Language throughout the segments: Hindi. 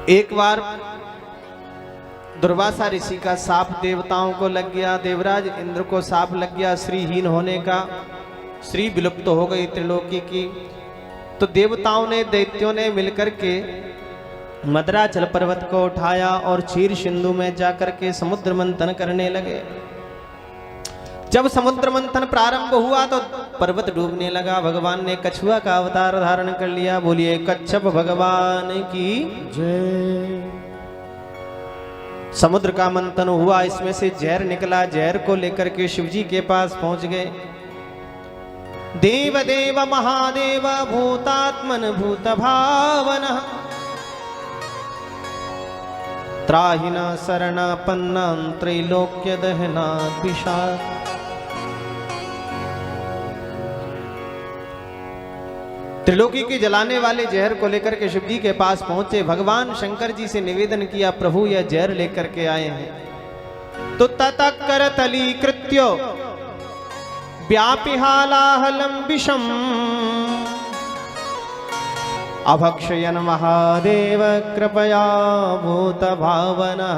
एक बार दुर्वासा ऋषि का शाप देवताओं को लग गया, देवराज इंद्र को शाप लग गया श्रीहीन होने का, श्री विलुप्त हो गई त्रिलोकी की। तो देवताओं ने दैत्यों ने मिलकर के मदराचल पर्वत को उठाया और क्षीर सिंधु में जाकर के समुद्र मंथन करने लगे। जब समुद्र मंथन प्रारंभ हुआ तो पर्वत डूबने लगा। भगवान ने कछुआ का अवतार धारण कर लिया। बोलिए कच्छप भगवान की जय। समुद्र का मंथन हुआ, इसमें से जहर निकला। जहर को लेकर के शिव जी के पास पहुंच गए। देव देव महादेव भूतात्मन भूत भावन त्राहिना शरणापन्ना त्रैलोक्य दहना विषाद। त्रिलोकी के जलाने वाले जहर को लेकर के शिव जी के पास पहुंचे। भगवान शंकर जी से निवेदन किया, प्रभु यह जहर लेकर के आए हैं। तो ततकर तलीकृत्यो व्यापिहालाहलम विषम अभक्षयन महादेव कृपया भूत भावना।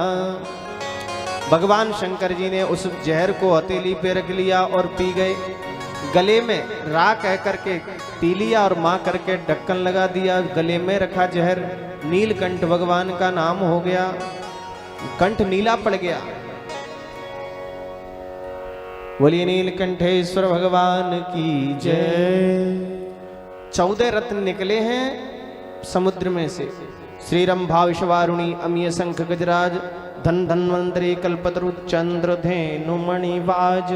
भगवान शंकर जी ने उस जहर को हथेली पे रख लिया और पी गए। गले में रा कह करके पी लिया और मां करके ढक्कन लगा दिया। गले में रखा जहर नीलकंठ भगवान का नाम हो गया। कंठ नीला पड़ गया। बोलिए नीलकंठेश्वर भगवान की जय। 14 रत्न निकले हैं समुद्र में से। श्रीरंभा विश्वारुणी अमीय शंख गजराज धन धन्वंतरी कल्पतरु चंद्र धेनु मणिवाज।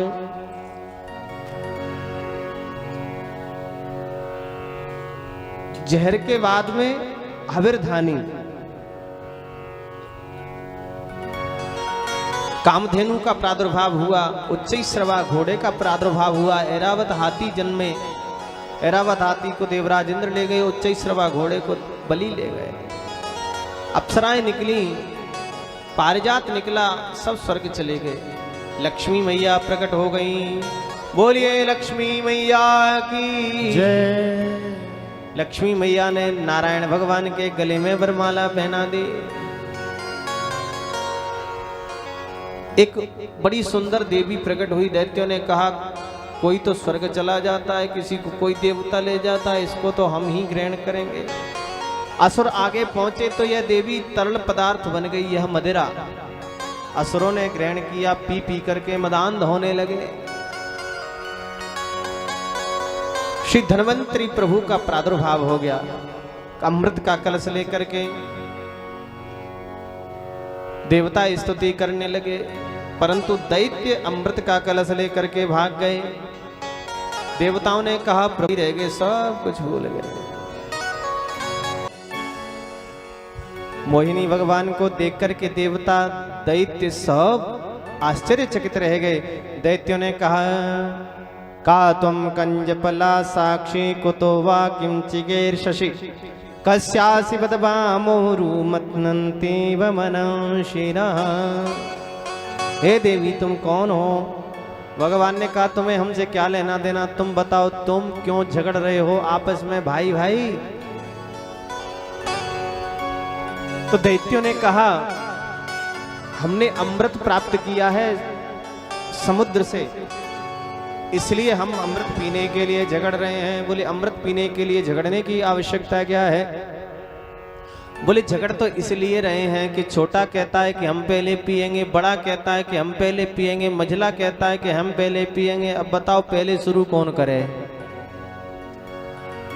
जहर के बाद में हविरधानी कामधेनु का प्रादुर्भाव हुआ। उच्चैश्रवा घोड़े का प्रादुर्भाव हुआ। ऐरावत हाथी जन्मे। ऐरावत हाथी को देवराज इंद्र ले गए। उच्चैश्रवा घोड़े को बलि ले गए। अप्सराएं निकली, पारिजात निकला, सब स्वर्ग चले गए। लक्ष्मी मैया प्रकट हो गई। बोलिए लक्ष्मी मैया की जय। लक्ष्मी मैया ने नारायण भगवान के गले में वरमाला पहना दी। एक बड़ी सुंदर देवी प्रकट हुई। दैत्यों ने कहा कोई तो स्वर्ग चला जाता है, किसी को कोई देवता ले जाता है, इसको तो हम ही ग्रहण करेंगे। असुर आगे पहुंचे तो यह देवी तरल पदार्थ बन गई, यह मदिरा। असुरों ने ग्रहण किया, पी पी करके मदान्ध होने लगे। श्री धन्वंतरी प्रभु का प्रादुर्भाव हो गया। अमृत का कलश लेकर के देवता स्तुति करने लगे, परंतु दैत्य अमृत का कलश लेकर के भाग गए। देवताओं ने कहा प्रभु रह गए, सब कुछ भूल गए। मोहिनी भगवान को देख करके देवता दैत्य सब आश्चर्यचकित रह गए। दैत्यों ने कहा का त्वं कंजपला साक्षी कुतो वा किं चिगेर शशि कस्यासि बदबामोरु मतनन्ति वमनशिरा। हे देवी तुम कौन हो? भगवान ने कहा तुम्हें हमसे क्या लेना देना, तुम बताओ तुम क्यों झगड़ रहे हो आपस में भाई भाई। तो दैत्यों ने कहा हमने अमृत प्राप्त किया है समुद्र से, इसलिए हम अमृत पीने के लिए झगड़ रहे हैं। बोले अमृत पीने के लिए झगड़ने की आवश्यकता क्या है? बोले झगड़ तो इसलिए रहे हैं कि छोटा कहता है कि हम पहले पिएंगे, बड़ा कहता है कि हम पहले पिएंगे, मझला कहता है कि हम पहले पिएंगे। अब बताओ पहले शुरू कौन करे?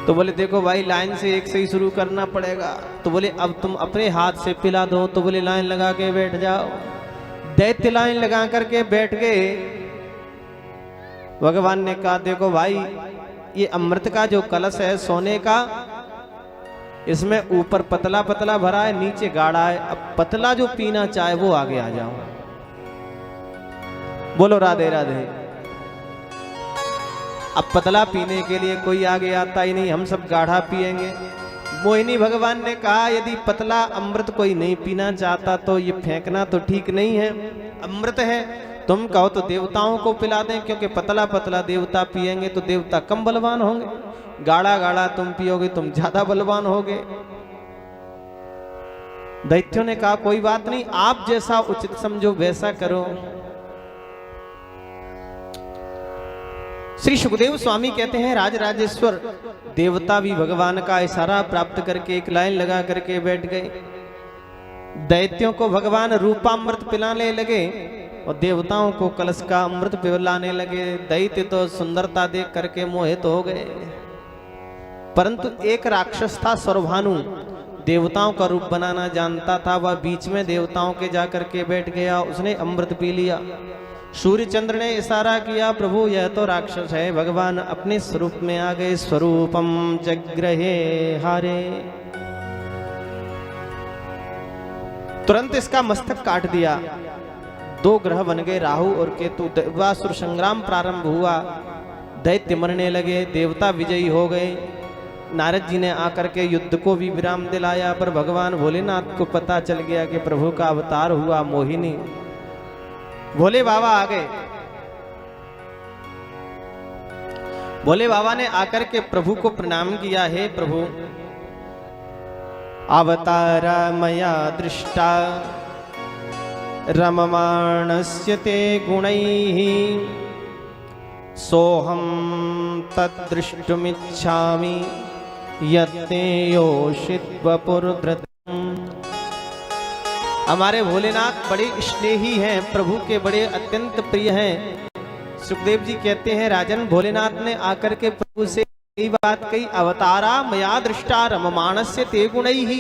तो बोले देखो भाई लाइन से एक से ही शुरू करना पड़ेगा। तो बोले अब तुम अपने हाथ से पिला दो। तो बोले लाइन लगा के बैठ जाओ। दैत्य लाइन लगा करके बैठ गए। भगवान ने कहा देखो भाई ये अमृत का जो कलश है सोने का, इसमें ऊपर पतला पतला भरा है, नीचे गाढ़ा है। अब पतला जो पीना चाहे वो आगे आ जाओ। बोलो राधे राधे। अब पतला पीने के लिए कोई आगे आता ही नहीं, हम सब गाढ़ा पिएंगे। मोहिनी भगवान ने कहा यदि पतला अमृत कोई नहीं पीना चाहता तो ये फेंकना तो ठीक नहीं है। अमृत है, तुम कहो तो देवताओं को पिला दें, क्योंकि पतला पतला देवता पिएंगे तो देवता कम बलवान होंगे, गाढ़ा गाढ़ा तुम पियोगे तुम ज्यादा बलवान होगे। दैत्यों ने कहा कोई बात नहीं, आप जैसा उचित समझो वैसा करो। श्री सुखदेव स्वामी कहते हैं राजराजेश्वर देवता भी भगवान का इशारा प्राप्त करके एक लाइन लगा करके बैठ गए। दैत्यों को भगवान रूपामृत पिलाने लगे और देवताओं को कलश का अमृत पिलाने लगे। दैत्य तो सुंदरता देख करके मोहित हो गए, परंतु एक राक्षस था सर्वभानु, देवताओं का रूप बनाना जानता था। वह बीच में देवताओं के जाकर के बैठ गया, उसने अमृत पी लिया। सूर्य चंद्र ने इशारा किया प्रभु यह तो राक्षस है। भगवान अपने स्वरूप में आ गए। स्वरूपम जग्रहे हारे, तुरंत इसका मस्तक काट दिया। 2 ग्रह बन गए, राहु और केतु। देवासुर संग्राम प्रारंभ हुआ, दैत्य मरने लगे, देवता विजयी हो गए। नारद जी ने आकर के युद्ध को भी विराम दिलाया, पर भगवान भोलेनाथ को पता चल गया कि प्रभु का अवतार हुआ मोहिनी। भोले बाबा आ गए। भोले बाबा ने आकर के प्रभु को प्रणाम किया, हे प्रभु अवतारा मया दृष्टा रममाणस्य ते गुणैः सोहम तद्दृष्टुमिच्छामि यत्ते योषित वपुर्धृतम्। हमारे भोलेनाथ बड़े स्नेही हैं, प्रभु के बड़े अत्यंत प्रिय हैं। सुखदेव जी कहते हैं राजन भोलेनाथ ने आकर के प्रभु से यही बात कही, अवतारा मया दृष्टा रममाणस्य ते गुणैः।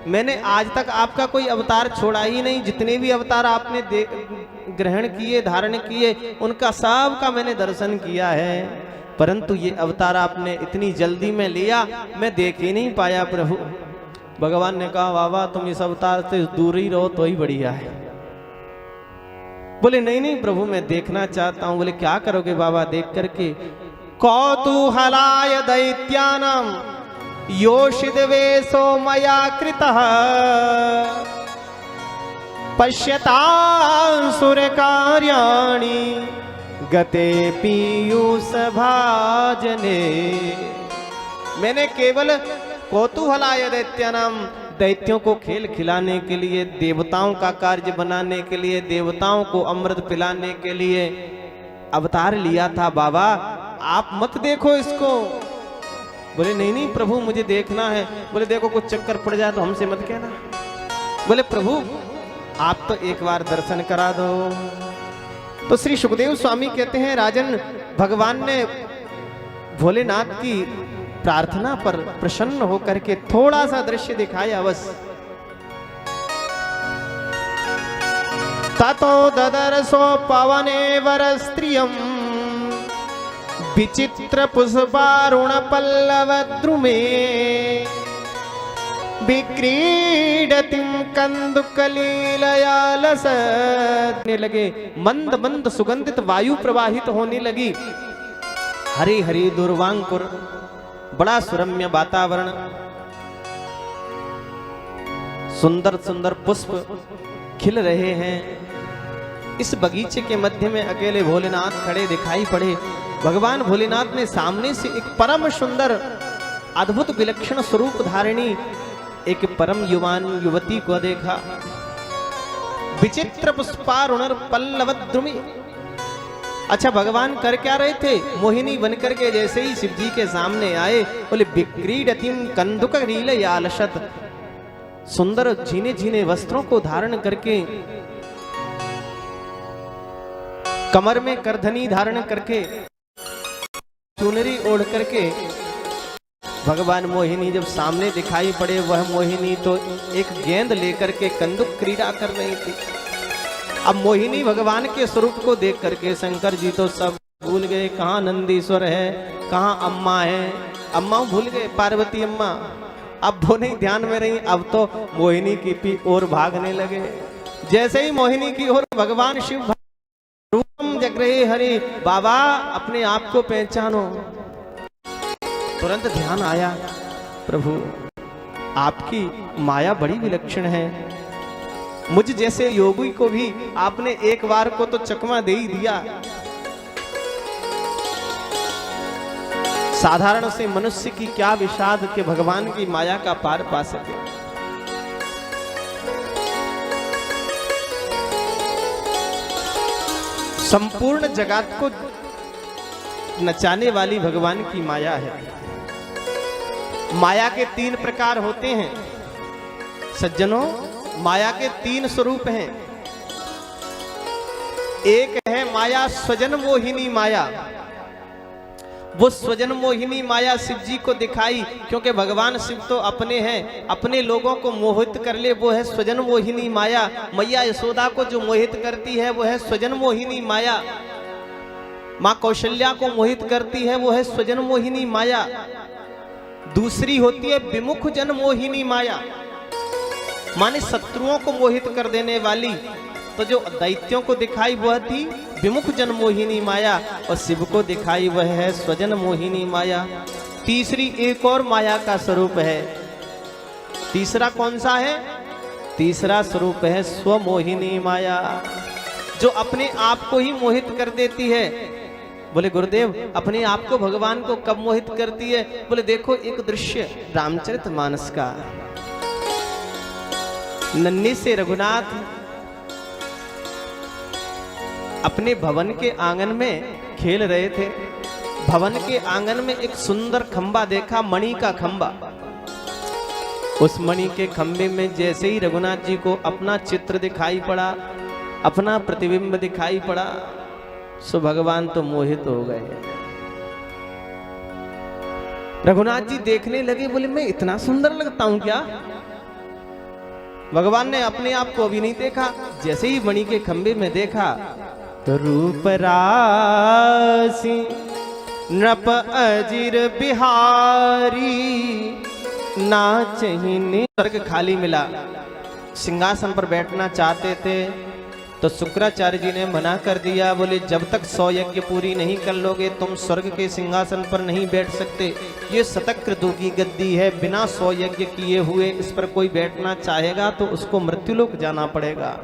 मैंने आज तक आपका कोई अवतार छोड़ा ही नहीं, जितने भी अवतार आपने ग्रहण किए धारण किए उनका सब का मैंने दर्शन किया है, परंतु ये अवतार आपने इतनी जल्दी में लिया मैं देख ही नहीं पाया प्रभु। भगवान ने कहा बाबा तुम इस अवतार से दूर ही रहो तो ही बढ़िया है। बोले नहीं नहीं प्रभु मैं देखना चाहता हूं। बोले क्या करोगे बाबा देख करके? कौतूहलाय दैत्यानां योषितवेशो मया कृतः पश्यतां सुरकार्याणि गते पीयूष भाजने। मैंने केवल कौतूहलाय दैत्यानां दैत्यों को खेल खिलाने के लिए, देवताओं का कार्य बनाने के लिए, देवताओं को अमृत पिलाने के लिए अवतार लिया था बाबा, आप मत देखो इसको। बोले नहीं नहीं प्रभु मुझे देखना है। बोले देखो कुछ चक्कर पड़ जाए तो हमसे मत कहना। बोले प्रभु आप तो एक बार दर्शन करा दो। तो श्री सुखदेव स्वामी कहते हैं राजन भगवान ने भोलेनाथ की प्रार्थना पर प्रसन्न होकर के थोड़ा सा दृश्य दिखाया बस। ततो ददर्शो पवने वर स्त्रियम विचित्र पुष्पारुण पल्लव द्रुमे विक्रीडतिम कंदुकलीलया लसने लगे। मंद मंद सुगंधित वायु प्रवाहित होने लगी। हरी हरी दुर्वांकुर, बड़ा सुरम्य वातावरण, सुंदर सुंदर पुष्प खिल रहे हैं। इस बगीचे के मध्य में अकेले भोलेनाथ खड़े दिखाई पड़े। भगवान भोलेनाथ ने सामने से एक परम सुंदर अद्भुत विलक्षण स्वरूप धारिणी एक परम युवान युवती को देखा। विचित्र पुष्पारुण पल्लवद्रुमी। अच्छा भगवान कर क्या रहे थे? मोहिनी बनकर के जैसे ही शिव जी के सामने आए बोले विक्रीडतिम कंदुकलीलयालसत। सुंदर झीने झीने वस्त्रों को धारण करके, कमर में करधनी धारण करके, चुनरी ओढ़ करके भगवान मोहिनी जब सामने दिखाई पड़े, वह मोहिनी तो एक गेंद लेकर के कंदुक क्रीड़ा कर रही थी। अब मोहिनी भगवान के स्वरूप को देख करके शंकर जी तो सब भूल गए, कहाँ नंदीश्वर है, कहाँ अम्मा है। अम्मा भूल गए, पार्वती अम्मा अब वो नहीं ध्यान में रही, अब तो मोहिनी की ओर भागने लगे। जैसे ही मोहिनी की ओर भगवान शिव रूपम जगरहे हरि, बाबा अपने आप को पहचानो। तुरंत ध्यान आया प्रभु आपकी माया बड़ी विलक्षण है। मुझ जैसे योगी को भी आपने एक बार को तो चकमा दे ही दिया। साधारण से मनुष्य की क्या विषाद के भगवान की माया का पार पा सके। संपूर्ण जगत को नचाने वाली भगवान की माया है। माया के 3 प्रकार होते हैं सज्जनों, माया के 3 स्वरूप हैं। एक है माया स्वजन मोहिनी माया। वो स्वजन मोहिनी माया शिव जी को दिखाई, क्योंकि भगवान शिव तो अपने हैं, अपने लोगों को मोहित कर ले, वो है स्वजन मोहिनी माया। मैया यशोदा को जो मोहित करती है वो है स्वजन मोहिनी माया। माँ कौशल्या को मोहित करती है वो है स्वजन मोहिनी माया। दूसरी होती है विमुख जन मोहिनी माया, माने शत्रुओं को मोहित कर देने वाली। तो जो दैत्यों को दिखाई वह थी विमुख जन मोहिनी माया, और शिव को दिखाई वह है स्वजन मोहिनी माया। तीसरी एक और माया का स्वरूप है। तीसरा कौन सा है? तीसरा स्वरूप है स्वमोहिनी माया, जो अपने आप को ही मोहित कर देती है। बोले गुरुदेव अपने आप को भगवान को कब मोहित करती है? बोले देखो एक दृश्य रामचरितमानस का। नन्हे से रघुनाथ अपने भवन के आंगन में खेल रहे थे। भवन के आंगन में एक सुंदर खंबा देखा, मणि का खंबा। उस मणि के खंबे में जैसे ही रघुनाथ जी को अपना चित्र दिखाई पड़ा, अपना प्रतिबिंब दिखाई पड़ा, सो भगवान तो मोहित हो गए। रघुनाथ जी देखने लगे, बोले मैं इतना सुंदर लगता हूं क्या? भगवान ने अपने आप को अभी नहीं देखा, जैसे ही मणि के खंबे में देखा तो रूप राशि नृप अजिर बिहारी नाचहिनी। स्वर्ग खाली मिला, सिंहासन पर बैठना चाहते थे तो शुक्राचार्य जी ने मना कर दिया। बोले जब तक 100 यज्ञ पूरी नहीं कर लोगे तुम स्वर्ग के सिंहासन पर नहीं बैठ सकते। ये शतक्रतु की गद्दी है, बिना 100 यज्ञ किए हुए इस पर कोई बैठना चाहेगा तो उसको मृत्युलोक जाना पड़ेगा।